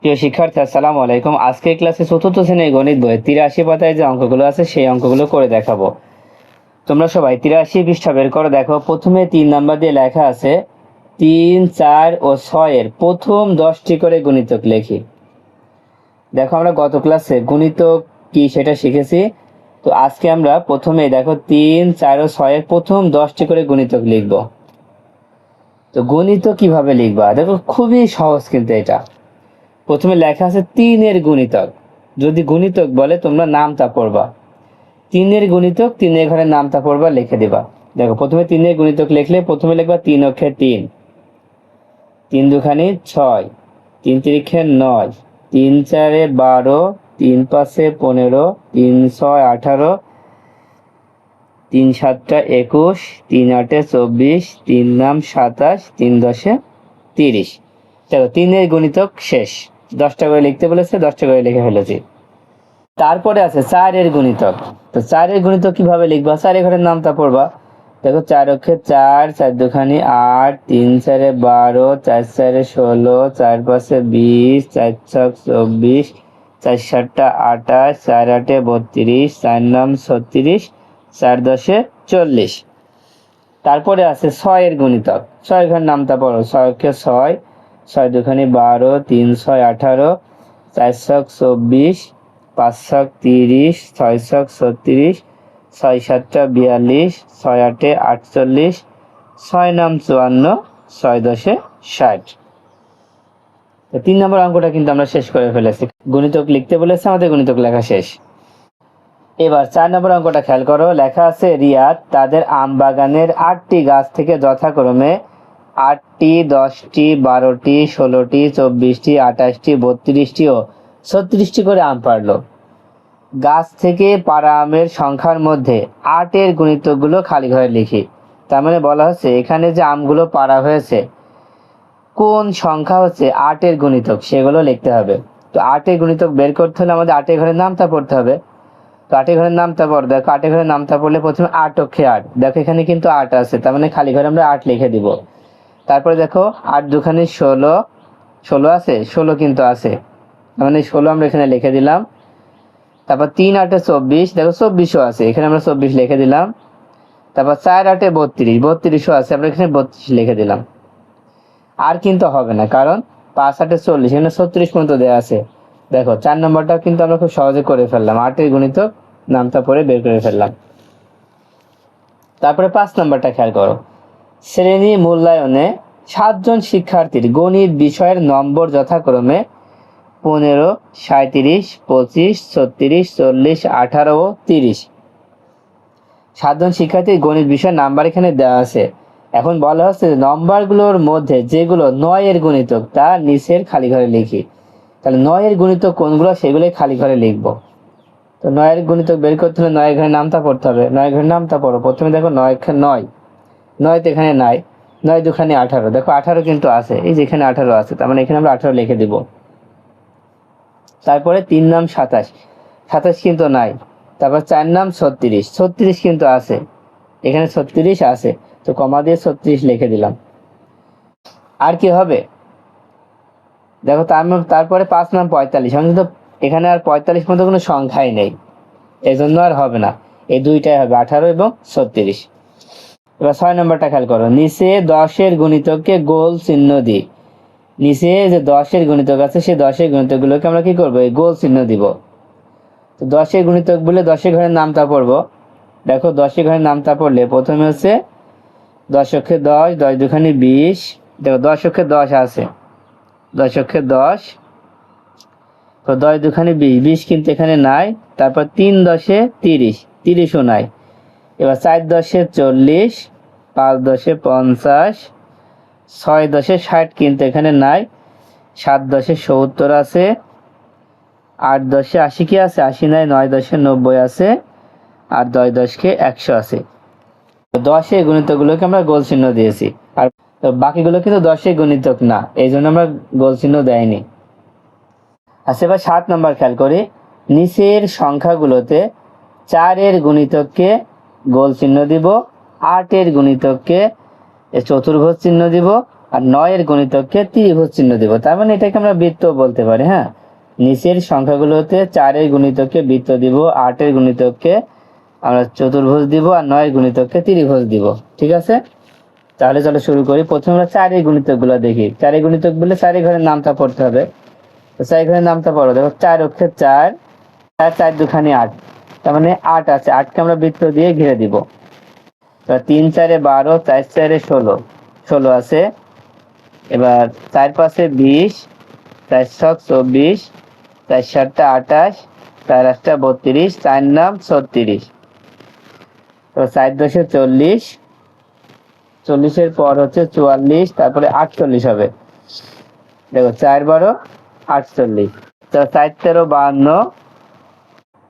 প্রিয় শিক্ষার্থী, আসসালামু আলাইকুম। আজকের ক্লাসে চতুর্থ শ্রেণীর গণিত বইয়ের 83 পাতায় যে অঙ্কগুলো আছে সেই অঙ্কগুলো করে দেখাবো। তোমরা সবাই 83 পৃষ্ঠা বের করে দেখো। প্রথমে 3 নাম্বার দিয়ে লেখা আছে 3, 4 ও 6 এর প্রথম 10টি করে গুণিতক লেখি। দেখো, আমরা গত ক্লাসে গুণিতক কি সেটা শিখেছি। তো আজকে আমরা প্রথমে দেখো 3, 4 ও 6 এর প্রথম 10টি করে গুণিতক লিখব। তো গুণিতক কিভাবে লিখবা? দেখো, খুবই সহজ কিন্তু এটা। প্রথমে লেখা আছে 3 এর গুণিতক। যদি গুণিতক বলে তোমরা নামতা পড়বা। 3 এর গুণিতক 3 এর ঘরে নামতা পড়বা, লিখে দিবা। দেখো, প্রথমে 3 এর গুণিতক লিখলে প্রথমে লিখবা 3 অক্ষে 3, 3 দুখানি 6, 3 তিরিখে 9, 3 চারে 12, 3 পাঁচে 15, 3 ছয় 18, 3 সাতটা 21, 3 আটে 24, 3 নাম 27, 3 দশে 30। দেখো, 3 এর গুণিতক শেষ। 10টা করে লিখতে বলেছে, 10টা করে লিখে ফেলেছি। তারপরে আছে 4 এর গুণিতক। তো 4 এর গুণিতক কিভাবে লিখবা? 4 এর ঘরের নামটা পড়বা। দেখো, 4 অক্ষে 4, 4 দুখানি 8, 3 চারে 12, 4 চারে 16, 4 পাঁচে 20, 4 ছক 24, 4 সাতটা 28, 4 আটে 32, 4 নাম 36, 4 দশে 40। তারপরে আছে 6 এর গুণিতক। 6 এর ঘরের নামটা পড়ো। 6 অক্ষে 6, 6 দুখানি 12, 3 ছয় 18, 4 ছক 24, 5 ছক 30, 6 ছক 36, 6 সাতটা 42, 6 আটে 48, 6 নাম 54, 6 দশে 60। 3 নম্বর অঙ্কটা কিন্তু আমরা শেষ করে ফেলেছি। গুণিতক লিখতে বলেছে, আমাদের গুণিতক লেখা শেষ। এবার 4 নম্বর অঙ্কটা খেয়াল করো। লেখা আছে রিয়াদ তাদের আম বাগানের 8টি গাছ থেকে যথাক্রমে 8টি, 10টি, 12টি, 16টি, 24টি, 28টি, 32টি ও 36টি করে আম পাড়লো। গাছ থেকে পাড়া আমের সংখ্যার মধ্যে 8 এর গুণিতকগুলো খালি ঘরে লিখি। তার মানে বলা হচ্ছে এখানে যে আমগুলো পাড়া হয়েছে, কোন সংখ্যা হচ্ছে 8 এর গুণিতক সেগুলো লিখতে হবে। তো 8 এর গুণিতক বের করতে হলে আমাদের 8 এর ঘরের নামটা পড়তে হবে। তো 8 এর ঘরের নামটা পড়ো। দেখো, 8 এর ঘরের নামটা পড়লে প্রথমে 8 অক্ষে 8। দেখো, এখানে কিন্তু 8 আছে, তার মানে খালি ঘরে আমরা 8 লিখে দিব। তারপরে দেখো, 8 দুখানি 16, 16 আছে, 16 কিন্তু আছে, তার মানে 16 আমরা এখানে লিখে দিলাম। তারপর 3 আটে 24, দেখো 24ও আছে, এখানে আমরা 24 লিখে দিলাম। তারপর 4 আটে 32, 32ও আছে, আমরা এখানে 32 লিখে দিলাম। আর কিন্তু হবে না, কারণ 5 আটে 40, এখানে 36 পর্যন্ত দেওয়া আছে। দেখো, 4 নম্বরটাও কিন্তু আমরা খুব সহজে করে ফেললাম। 8 এর গুণিতক নামটা পড়ে বের করে ফেললাম। তারপরে 5 নম্বরটা খেয়াল করো। শ্রেণী মূল্যায়নে 7 জন শিক্ষার্থীর গণিত বিষয়ের নম্বর যথাক্রমে 15, 37, 25, 36, 40, 18 ও 30। 7 জন শিক্ষার্থীর গণিত বিষয়ের নাম্বার এখানে দেওয়া আছে। এখন বলা হচ্ছে নম্বরগুলোর মধ্যে যেগুলো 9 এর গুণিতক তা নিচের খালি ঘরে লিখি। তাহলে 9 এর গুণিতক কোনগুলো সেগুলোই খালি ঘরে লিখব। তো 9 এর গুণিতক বের করতে হলে 9 এর ঘরের নামটা পড়তে হবে। 9 এর ঘরের নামটা পড়ো। প্রথমে দেখো 9 9, 9 তো এখানে নাই, 9 দুখানি 18, দেখো 18 কিন্তু আছে, এই যে এখানে 18 আছে, তার মানে এখানে আমরা 18 লিখে দিব। তারপরে 3 নাম 27, 27 কিন্তু নাই। তারপর 4 নাম 36, 36 কিন্তু আছে, এখানে 36 আছে, তো কমা দিয়ে 36 লিখে দিলাম। আর কি হবে? দেখো, তারপরে 5 নাম 45, এখন কিন্তু এখানে আর 45 মতো কোনো সংখ্যাই নেই, এই জন্য আর হবে না, এই দুইটাই হবে, 18 এবং 36। এবার 6 নম্বরটা খেয়াল করো। নিচে 10 এর গুণিতককে গোল চিহ্ন দিই। নিচে যে 10 এর গুণিতক আছে, সেই 10 এর গুণিতকগুলোকে আমরা কি করবো? এই গোল চিহ্ন দিব। তো 10 এর গুণিতক বলে 10 এর ঘরের নামটা পড়বো। দেখো, 10 এর ঘরের নামটা পড়লে প্রথমে হচ্ছে 10 অক্ষে 10, 10 দুখানি 20, দেখো 10 অক্ষে 10 আছে, 10 অক্ষে 10, তো 10 দুখানি 20, 20 কিন্তু এখানে নাই। তারপর 3 10 30, 30ও নাই। এবার 4 10 40, 5 10 50, 6 10 60 কিন্তু এখানে নাই। 7 10 70 আছে, 8 10 80 কি আছে? 80 নাই। 9 10 90 আছে, আর 10 10 100 আছে। 10 এর গুণিতকগুলোকে আমরা গোল চিহ্ন দিয়েছি, আর বাকিগুলো কিন্তু 10 এর গুণিতক না, এই জন্য আমরা গোল চিহ্ন দেয়নি। আচ্ছা, এবার 7 নম্বর খেয়াল করি। নিচের সংখ্যাগুলোতে 4 এর গুণিতককে গোল চিহ্ন দিব, 8 এর গুণিতককে চতুর্ভুজ চিহ্ন দিব, আর 9 এর গুণিতককে ত্রিভুজ চিহ্ন দিব। তার মানে এটাকে আমরা বৃত্ত বলতে পারি। হ্যাঁ, নিচের সংখ্যাগুলোতে 4 এর গুণিতককে বৃত্ত দিব, 8 এর গুণিতককে আমরা চতুর্ভুজ দিব, আর 9 এর গুণিতককে ত্রিভুজ দিব। ঠিক আছে, তাহলে চলো শুরু করি। প্রথমে আমরা 4 এর গুণিতকগুলো দেখি। 4 এর গুণিতক বলে 4 এর ঘরের নামটা পড়তে হবে। তো 4 এর ঘরের নামটা পড়ো। দেখো 4 অক্ষে 4, 4 4 দুখানি 8, তার মানে 8 আছে। 8কে আমরা বৃত্ত দিয়ে ঘিরে দিব। তো 3 4 12, 4 4 16, 16 আছে। এবার 4 5 20, 4 6 24, 4 7 28, 4 8 32, 4 নাম 36। তো 4 10 40, 40 এর পর হচ্ছে 44, তারপরে 48 হবে। দেখো 4 12 48। তো 4 13 52,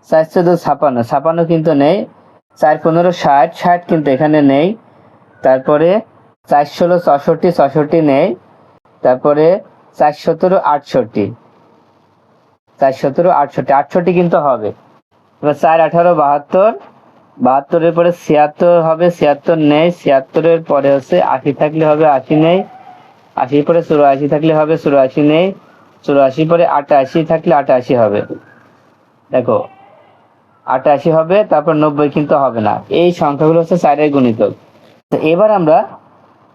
4 14 56, 56 কিন্তু নেই। 4 15 60, 60 কিন্তু এখানে নেই। তারপরে 4 16 64, 64 নেই। তারপরে 4 17 68, 4 17 68, 68 কিন্তু হবে। এবার 4 18 72, 72 এর পরে 76 হবে, 76 নেই। 76 এর পরে হচ্ছে 80 থাকলে হবে, 80 নেই। 80 পরে 84 থাকলে হবে, 84 নেই। 84 পরে 88 থাকলে 88 হবে। দেখো 88 হবে, তারপর 90 কিন্তু হবে না। এই সংখ্যাগুলো হচ্ছে 4 এর গুণিতক। তো এবার আমরা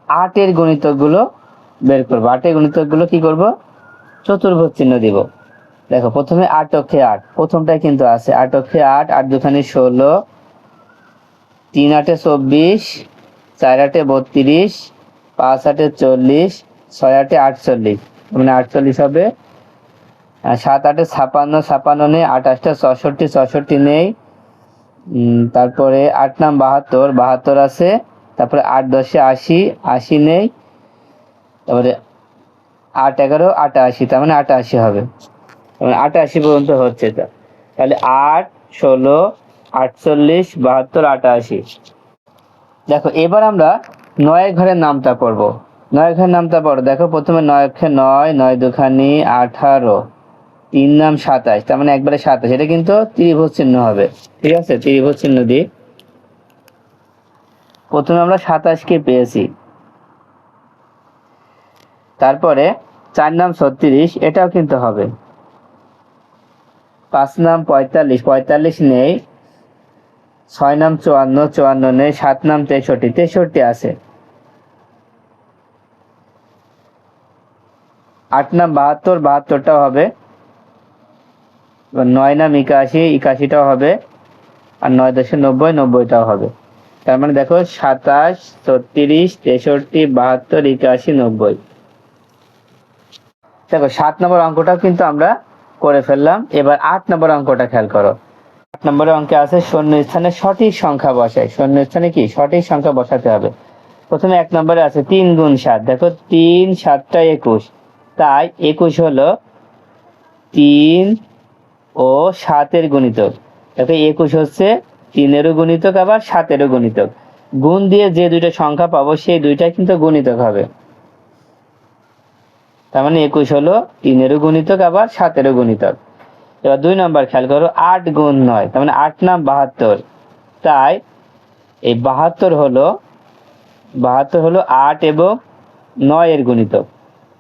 8 এর গুণিতকগুলো বের করব। 8 এর গুণিতকগুলো কি করব? চতুর্ভুজ চিহ্ন দিব। দেখো প্রথমে 8 অক্ষে 8, প্রথমটাই কিন্তু আছে। 8 অক্ষে 8, 8 দুখানি 16, 3 8 24, 4 8 32, 5 8 40, 6 8 48, মানে 48 হবে। 7 8 56, 56 নেই। 8 8 64, 64 নেই। তারপরে 8 নাম 72, 72 আছে। তারপরে 8 10 80, 80 নেই। তারপরে 8 11 88, তার মানে 88 হবে। মানে 88 পর্যন্ত হচ্ছে। তাহলে 8 16 48 72 88। দেখো এবার আমরা 9 এর ঘরের নামটা পড়ব। 9 এর ঘরের নামটা পড়ো। দেখো প্রথমে 9 অক্ষে 9, 9 দুখানি 18, 3 নাম 27, তার মানে একবারে 27। এটা কিন্তু ত্রিভুজ চিহ্ন হবে। ঠিক আছে, ত্রিভুজ চিহ্ন দিই। প্রথমে আমরা 27কে পেয়েছি। তারপরে 4 নাম 36, এটাও কিন্তু হবে। 5 নাম 45, 45 নেই। 6 নাম 54, 54 নেই। 7 নাম 63, 63 আছে। 8 নাম 72, 72টাও হবে। 9 নাম 81, 81টাও হবে। আর 9 10 90, 90টাও হবে। তার মানে দেখো 27, 36, 63, 72, 81, 90। দেখো 7 নম্বর অঙ্কটাও কিন্তু আমরা করে ফেললাম। এবার 8 নম্বর অঙ্কটা খেয়াল করো। 8 নম্বরের অঙ্কে আছে শূন্য স্থানে সঠিক সংখ্যা বসাই। শূন্য স্থানে কি সঠিক সংখ্যা বসাতে হবে। প্রথমে 1 নম্বরে আছে 3 গুণ 7। দেখো 3 7 21, তাই 21 হলো 3 ও 7 এর গুণিতক। দেখো 21 হচ্ছে 3 এরও গুণিতক, আবার 7 এরও গুণিতক। গুণ দিয়ে যে দুইটা সংখ্যা পাবো সেই দুইটা কিন্তু গুণিতক হবে। তার মানে 21 হলো 3 এরও গুণিতক, আবার 7 এরও গুণিতক। এবার 2 নম্বর খেয়াল করো, 8 গুণ 9, তার মানে 8 নাম 72, তাই এই 72 হলো 8 এবং 9 এর গুণিতক।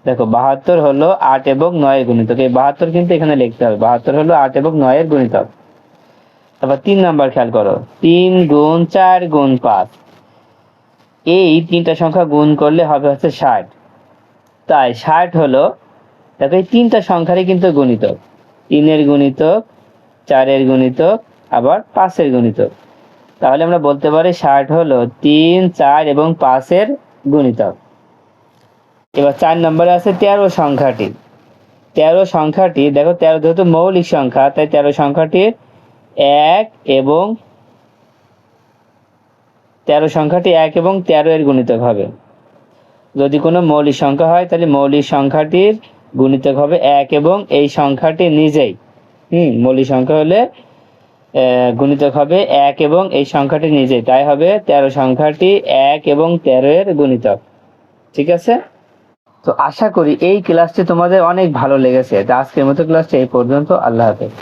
দেখো 72 হলো 8 এবং 9 এর গুণিতক। এই 72 কিন্তু এখানে লিখতে হবে। 72 হলো 8 এবং 9 এর গুণিতক। তারপর 3 নাম্বার খেয়াল করো, 3 গুণ 4 গুণ 5, এই তিনটা সংখ্যা গুণ করলে হবে হচ্ছে 60। তাই 60 হলো, দেখো এই তিনটা সংখ্যারই কিন্তু গুণিতক। 3 এর গুণিতক, 4 এর গুণিতক, আবার 5 এর গুণিতক। তাহলে আমরা বলতে পারি 60 হলো 3, 4 এবং 5 এর গুণিতক। এবার 4 নম্বরে আছে 13 সংখ্যাটি। 13 সংখ্যাটি, দেখো 13 যেহেতু মৌলিক সংখ্যা, তাই 13 সংখ্যাটির 1 এবং 13 এর গুণিতক হবে। যদি কোনো মৌলিক সংখ্যা হয় তাহলে মৌলিক সংখ্যাটির গুণিতক হবে 1 এবং এই সংখ্যাটি নিজেই। মৌলিক সংখ্যা হলে গুণিতক হবে 1 এবং এই সংখ্যাটি নিজেই, তাই হবে 13 সংখ্যাটি 1 এবং 13 এর গুণিতক। ঠিক আছে, তো আশা করি এই ক্লাসটি তোমাদের অনেক ভালো লেগেছে। তো আজকের মতো ক্লাসটি এই পর্যন্ত। আল্লাহ হাফেজ।